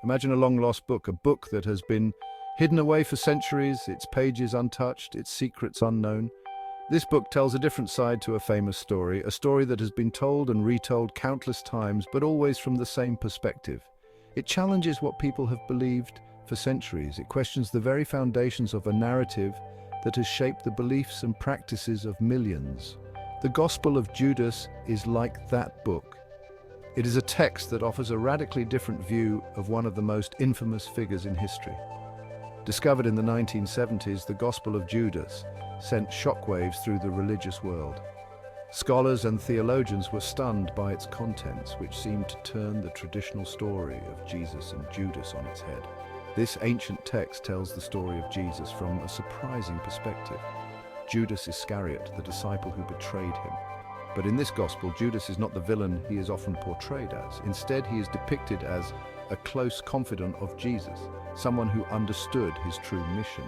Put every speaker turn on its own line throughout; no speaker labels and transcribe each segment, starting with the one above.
Imagine a long-lost book, a book that has been hidden away for centuries, its pages untouched, its secrets unknown. This book tells a different side to a famous story, a story that has been told and retold countless times, but always from the same perspective. It challenges what people have believed for centuries. It questions the very foundations of a narrative that has shaped the beliefs and practices of millions. The Gospel of Judas is like that book. It is a text that offers a radically different view of one of the most infamous figures in history. Discovered in the 1970s, the Gospel of Judas sent shockwaves through the religious world. Scholars and theologians were stunned by its contents, which seemed to turn the traditional story of Jesus and Judas on its head. This ancient text tells the story of Jesus from a surprising perspective. Judas Iscariot, the disciple who betrayed him. But in this gospel, Judas is not the villain he is often portrayed as. Instead, he is depicted as a close confidant of Jesus, someone who understood his true mission.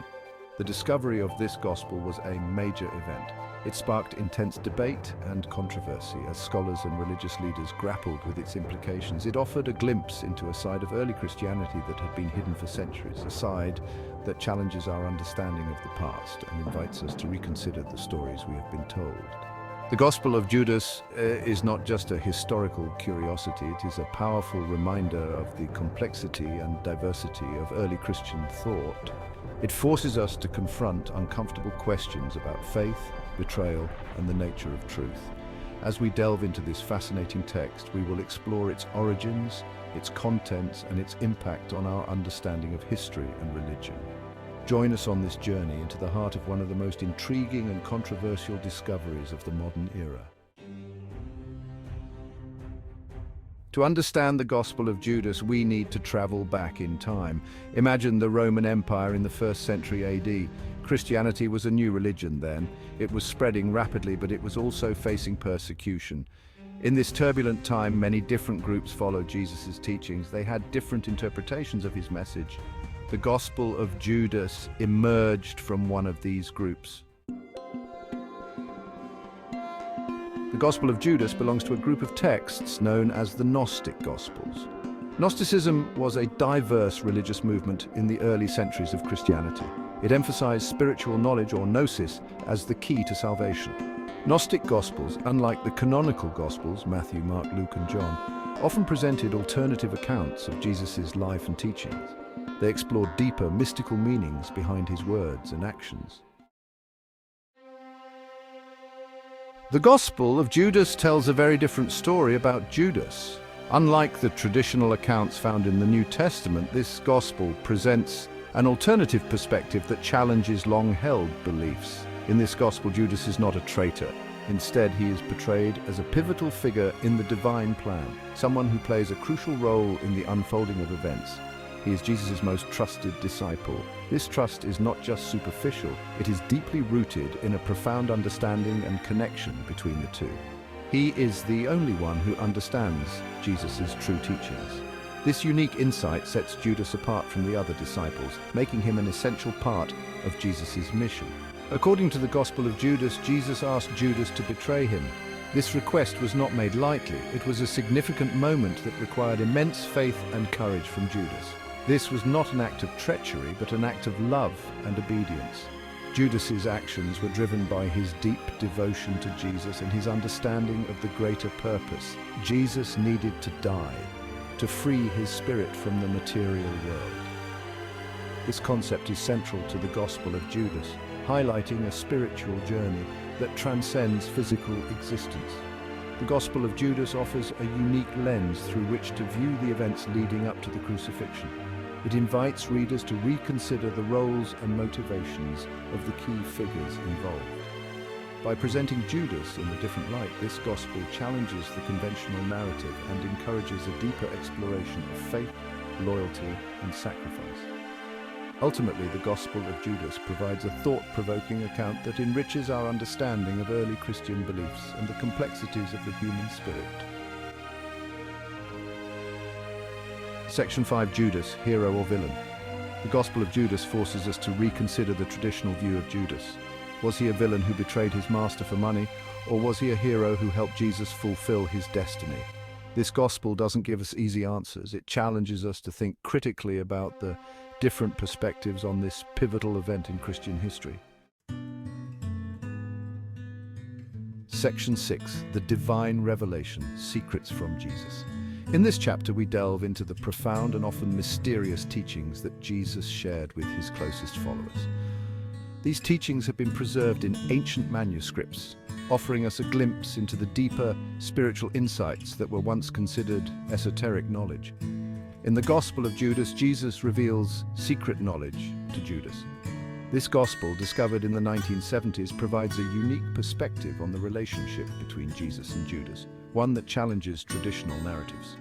The discovery of this gospel was a major event. It sparked intense debate and controversy as scholars and religious leaders grappled with its implications. It offered a glimpse into a side of early Christianity that had been hidden for centuries, a side that challenges our understanding of the past and invites us to reconsider the stories we have been told. The Gospel of Judas is not just a historical curiosity, it is a powerful reminder of the complexity and diversity of early Christian thought. It forces us to confront uncomfortable questions about faith, betrayal, and the nature of truth. As we delve into this fascinating text, we will explore its origins, its contents, and its impact on our understanding of history and religion. Join us on this journey into the heart of one of the most intriguing and controversial discoveries of the modern era. To understand the Gospel of Judas, we need to travel back in time. Imagine the Roman Empire in the 1st century AD. Christianity was a new religion then. It was spreading rapidly, but it was also facing persecution. In this turbulent time, many different groups followed Jesus' teachings. They had different interpretations of his message. The Gospel of Judas emerged from one of these groups. The Gospel of Judas belongs to a group of texts known as the Gnostic Gospels. Gnosticism was a diverse religious movement in the early centuries of Christianity. It emphasized spiritual knowledge, or gnosis, as the key to salvation. Gnostic Gospels, unlike the canonical Gospels, Matthew, Mark, Luke, and John, often presented alternative accounts of Jesus' life and teachings. They explored deeper mystical meanings behind his words and actions. The Gospel of Judas tells a very different story about Judas. Unlike the traditional accounts found in the New Testament, this Gospel presents an alternative perspective that challenges long-held beliefs. In this Gospel, Judas is not a traitor. Instead, he is portrayed as a pivotal figure in the divine plan, someone who plays a crucial role in the unfolding of events. He is Jesus' most trusted disciple. This trust is not just superficial, it is deeply rooted in a profound understanding and connection between the two. He is the only one who understands Jesus' true teachings. This unique insight sets Judas apart from the other disciples, making him an essential part of Jesus' mission. According to the Gospel of Judas, Jesus asked Judas to betray him. This request was not made lightly. It was a significant moment that required immense faith and courage from Judas. This was not an act of treachery, but an act of love and obedience. Judas's actions were driven by his deep devotion to Jesus and his understanding of the greater purpose. Jesus needed to die to free his spirit from the material world. This concept is central to the Gospel of Judas, highlighting a spiritual journey that transcends physical existence. The Gospel of Judas offers a unique lens through which to view the events leading up to the crucifixion. It invites readers to reconsider the roles and motivations of the key figures involved. By presenting Judas in a different light, this Gospel challenges the conventional narrative and encourages a deeper exploration of faith, loyalty, and sacrifice. Ultimately, the Gospel of Judas provides a thought-provoking account that enriches our understanding of early Christian beliefs and the complexities of the human spirit. Section 5. Judas, hero or villain? The Gospel of Judas forces us to reconsider the traditional view of Judas. Was he a villain who betrayed his master for money, or was he a hero who helped Jesus fulfill his destiny? This gospel doesn't give us easy answers. It challenges us to think critically about the different perspectives on this pivotal event in Christian history. Section 6, The Divine Revelation, Secrets from Jesus. In this chapter, we delve into the profound and often mysterious teachings that Jesus shared with his closest followers. These teachings have been preserved in ancient manuscripts, offering us a glimpse into the deeper spiritual insights that were once considered esoteric knowledge. In the Gospel of Judas, Jesus reveals secret knowledge to Judas. This gospel, discovered in the 1970s, provides a unique perspective on the relationship between Jesus and Judas, one that challenges traditional narratives.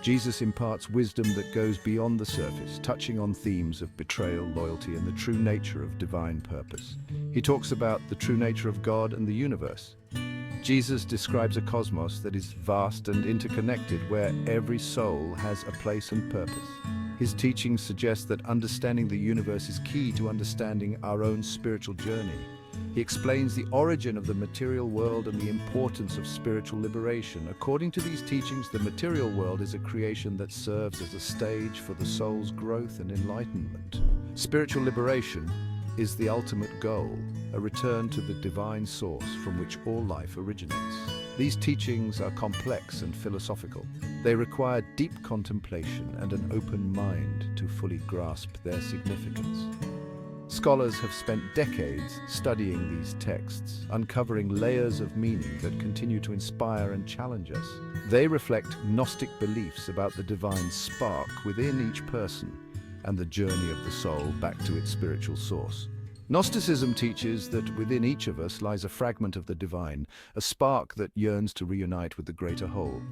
Jesus imparts wisdom that goes beyond the surface, touching on themes of betrayal, loyalty, and the true nature of divine purpose. He talks about the true nature of God and the universe. Jesus describes a cosmos that is vast and interconnected, where every soul has a place and purpose. His teachings suggest that understanding the universe is key to understanding our own spiritual journey. He explains the origin of the material world and the importance of spiritual liberation. According to these teachings, the material world is a creation that serves as a stage for the soul's growth and enlightenment. Spiritual liberation is the ultimate goal, a return to the divine source from which all life originates. These teachings are complex and philosophical. They require deep contemplation and an open mind to fully grasp their significance. Scholars have spent decades studying these texts, uncovering layers of meaning that continue to inspire and challenge us. They reflect Gnostic beliefs about the divine spark within each person and the journey of the soul back to its spiritual source. Gnosticism teaches that within each of us lies a fragment of the divine, a spark that yearns to reunite with the greater whole.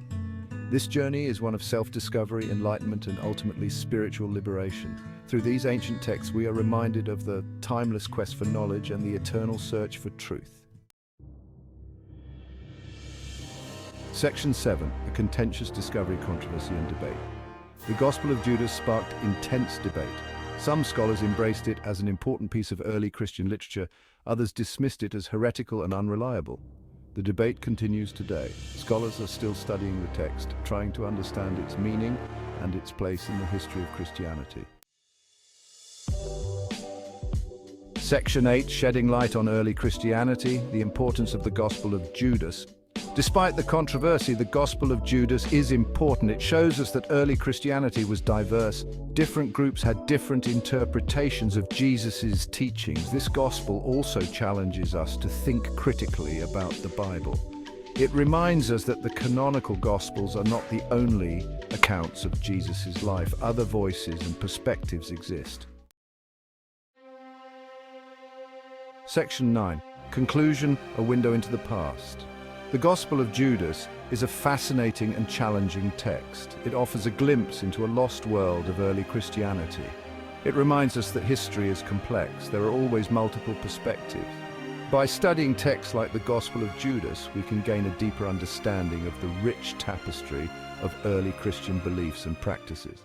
This journey is one of self-discovery, enlightenment, and ultimately spiritual liberation. Through these ancient texts, we are reminded of the timeless quest for knowledge and the eternal search for truth. Section 7, a contentious discovery, controversy, and debate. The Gospel of Judas sparked intense debate. Some scholars embraced it as an important piece of early Christian literature, others dismissed it as heretical and unreliable. The debate continues today. Scholars are still studying the text, trying to understand its meaning and its place in the history of Christianity. Section 8, shedding light on early Christianity, the importance of the Gospel of Judas. Despite the controversy, the Gospel of Judas is important. It shows us that early Christianity was diverse. Different groups had different interpretations of Jesus' teachings. This gospel also challenges us to think critically about the Bible. It reminds us that the canonical Gospels are not the only accounts of Jesus' life. Other voices and perspectives exist. Section 9. Conclusion, a window into the past. The Gospel of Judas is a fascinating and challenging text. It offers a glimpse into a lost world of early Christianity. It reminds us that history is complex. There are always multiple perspectives. By studying texts like the Gospel of Judas, we can gain a deeper understanding of the rich tapestry of early Christian beliefs and practices.